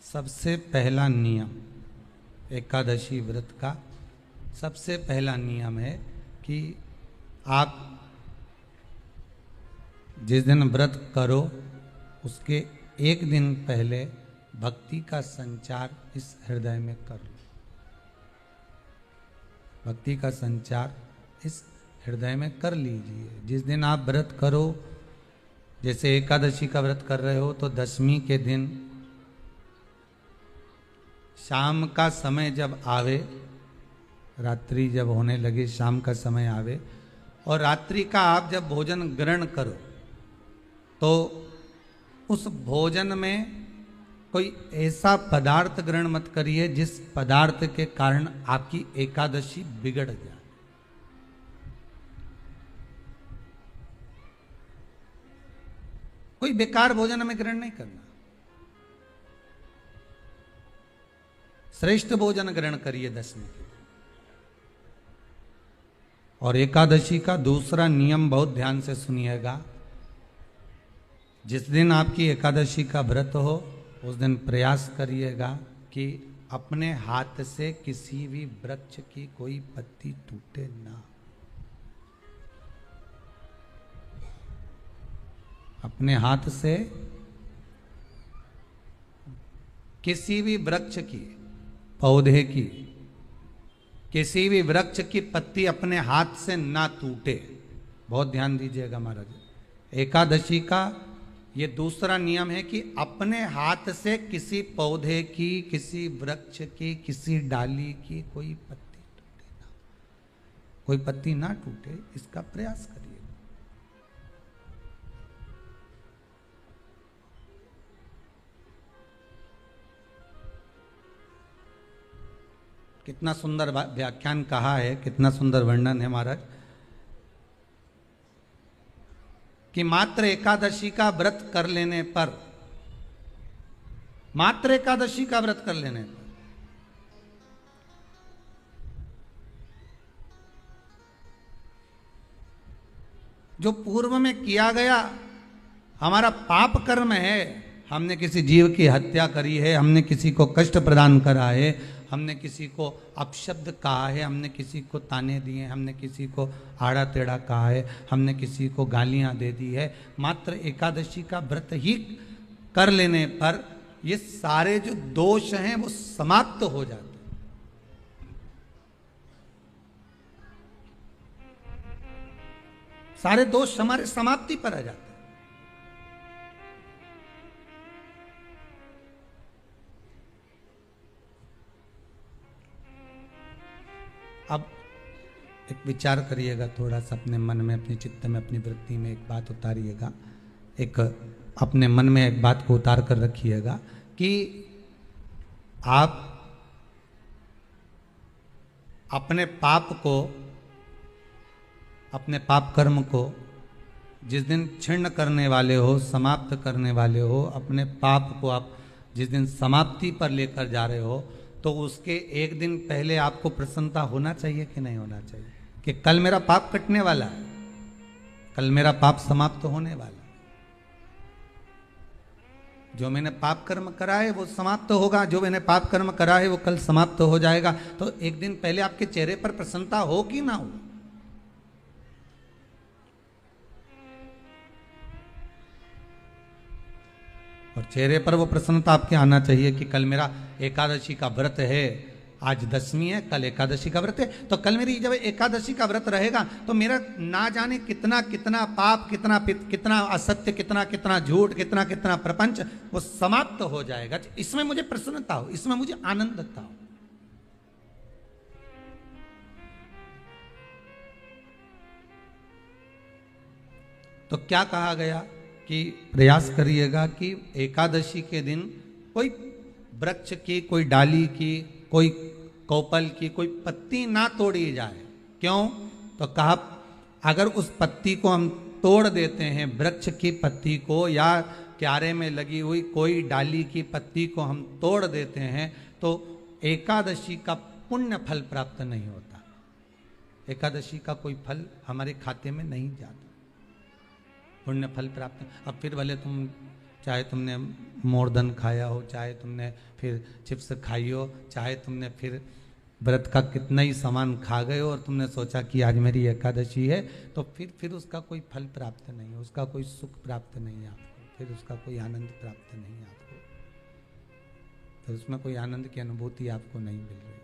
सबसे पहला नियम एकादशी व्रत का सबसे पहला नियम है कि आप जिस दिन व्रत करो उसके एक दिन पहले भक्ति का संचार इस हृदय में कर लो। भक्ति का संचार इस हृदय में कर लीजिए। जिस दिन आप व्रत करो, जैसे एकादशी का व्रत कर रहे हो तो दशमी के दिन शाम का समय जब आवे, रात्रि जब होने लगे, शाम का समय आवे और रात्रि का आप जब भोजन ग्रहण करो तो उस भोजन में कोई ऐसा पदार्थ ग्रहण मत करिए जिस पदार्थ के कारण आपकी एकादशी बिगड़ जाए। कोई बेकार भोजन हमें ग्रहण नहीं करना, श्रेष्ठ भोजन ग्रहण करिए दशमी के दिन। और एकादशी का दूसरा नियम बहुत ध्यान से सुनिएगा। जिस दिन आपकी एकादशी का व्रत हो उस दिन प्रयास करिएगा कि अपने हाथ से किसी भी वृक्ष की कोई पत्ती टूटे ना। अपने हाथ से किसी भी वृक्ष की, पौधे की, किसी भी वृक्ष की पत्ती अपने हाथ से ना टूटे। बहुत ध्यान दीजिएगा महाराज। एकादशी का ये दूसरा नियम है कि अपने हाथ से किसी पौधे की, किसी वृक्ष की, किसी डाली की कोई पत्ती टूटे ना, कोई पत्ती ना टूटे, इसका प्रयास करिए। कितना सुंदर व्याख्यान कहा है, कितना सुंदर वर्णन है महाराज कि मात्र एकादशी का व्रत कर लेने पर, मात्र एकादशी का व्रत कर लेने पर जो पूर्व में किया गया हमारा पाप कर्म है, हमने किसी जीव की हत्या करी है, हमने किसी को कष्ट प्रदान करा है, हमने किसी को अपशब्द कहा है, हमने किसी को ताने दिए, हमने किसी को आड़ा टेढ़ा कहा है, हमने किसी को गालियां दे दी है, मात्र एकादशी का व्रत ही कर लेने पर ये सारे जो दोष हैं वो समाप्त हो जाते हैं। सारे दोष हमारे समाप्ति पर आ जाते हैं। अब एक विचार करिएगा थोड़ा सा अपने मन में, अपने चित्त में, अपनी वृत्ति में एक बात उतारिएगा। एक अपने मन में एक बात को उतार कर रखिएगा कि आप अपने पाप को, अपने पाप कर्म को जिस दिन छिन्न करने वाले हो, समाप्त करने वाले हो, अपने पाप को आप जिस दिन समाप्ति पर लेकर जा रहे हो तो उसके एक दिन पहले आपको प्रसन्नता होना चाहिए कि नहीं होना चाहिए कि कल मेरा पाप कटने वाला है, कल मेरा पाप समाप्त होने वाला है, जो मैंने पाप कर्म करा है वो समाप्त होगा, जो मैंने पाप कर्म करा है वो कल समाप्त हो जाएगा। तो एक दिन पहले आपके चेहरे पर प्रसन्नता हो कि ना हो? और चेहरे पर वो प्रसन्नता आपके आना चाहिए कि कल मेरा एकादशी का व्रत है, आज दशमी है, कल एकादशी का व्रत है, तो कल मेरी जब एकादशी का व्रत रहेगा तो मेरा ना जाने कितना कितना पाप, कितना असत्य, कितना झूठ, कितना प्रपंच वो समाप्त हो जाएगा। इसमें मुझे प्रसन्नता हो, इसमें मुझे आनंदता हो। तो क्या कहा गया कि प्रयास करिएगा कि एकादशी के दिन कोई वृक्ष की, कोई डाली की, कोई कोपल की कोई पत्ती ना तोड़ी जाए। क्यों? तो कहा अगर उस पत्ती को हम तोड़ देते हैं, वृक्ष की पत्ती को या क्यारे में लगी हुई कोई डाली की पत्ती को हम तोड़ देते हैं तो एकादशी का पुण्य फल प्राप्त नहीं होता, एकादशी का कोई फल हमारे खाते में नहीं जाता, पुण्य फल प्राप्त। अब फिर भले तुम चाहे तुमने मोरधन खाया हो, चाहे तुमने फिर चिप्स खाई हो, चाहे तुमने फिर व्रत का कितना ही सामान खा गए हो और तुमने सोचा कि आज मेरी एकादशी है, तो फिर उसका कोई फल प्राप्त नहीं है, उसका कोई सुख प्राप्त नहीं है आपको, फिर उसका कोई आनंद प्राप्त नहीं है आपको, फिर उसमें कोई आनंद की अनुभूति आपको नहीं मिल रही।